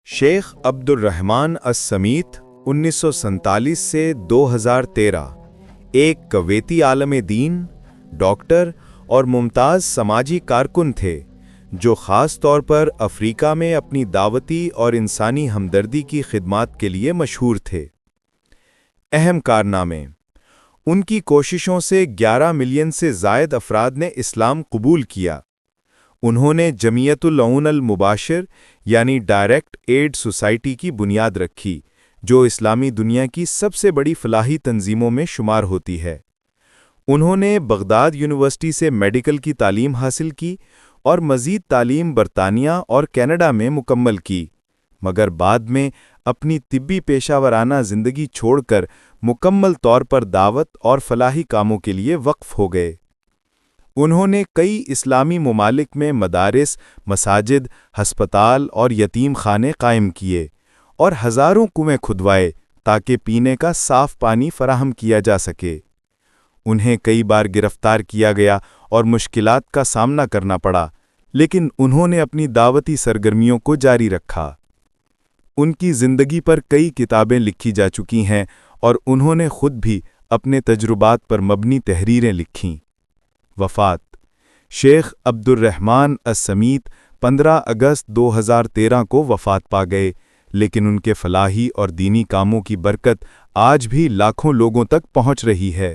شیخ عبد الرحمن السمیت 1947 سے 2013 ایک کویتی عالم دین، ڈاکٹر اور ممتاز سماجی کارکن تھے جو خاص طور پر افریقہ میں اپنی دعوتی اور انسانی ہمدردی کی خدمات کے لیے مشہور تھے۔ اہم کارنامے: ان کی کوششوں سے 11 ملین سے زائد افراد نے اسلام قبول کیا۔ انہوں نے جمعیت العون المباشر یعنی ڈائریکٹ ایڈ سوسائٹی کی بنیاد رکھی، جو اسلامی دنیا کی سب سے بڑی فلاحی تنظیموں میں شمار ہوتی ہے۔ انہوں نے بغداد یونیورسٹی سے میڈیکل کی تعلیم حاصل کی اور مزید تعلیم برطانیہ اور کینیڈا میں مکمل کی، مگر بعد میں اپنی طبی پیشہ ورانہ زندگی چھوڑ کر مکمل طور پر دعوت اور فلاحی کاموں کے لیے وقف ہو گئے۔ انہوں نے کئی اسلامی ممالک میں مدارس، مساجد، ہسپتال اور یتیم خانے قائم کیے اور ہزاروں کنویں کھدوائے تاکہ پینے کا صاف پانی فراہم کیا جا سکے۔ انہیں کئی بار گرفتار کیا گیا اور مشکلات کا سامنا کرنا پڑا، لیکن انہوں نے اپنی دعوتی سرگرمیوں کو جاری رکھا۔ ان کی زندگی پر کئی کتابیں لکھی جا چکی ہیں اور انہوں نے خود بھی اپنے تجربات پر مبنی تحریریں لکھیں۔ وفات: شیخ عبد الرحمن السمیت 15 اگست 2013 کو وفات پا گئے، لیکن ان کے فلاحی اور دینی کاموں کی برکت آج بھی لاکھوں لوگوں تک پہنچ رہی ہے۔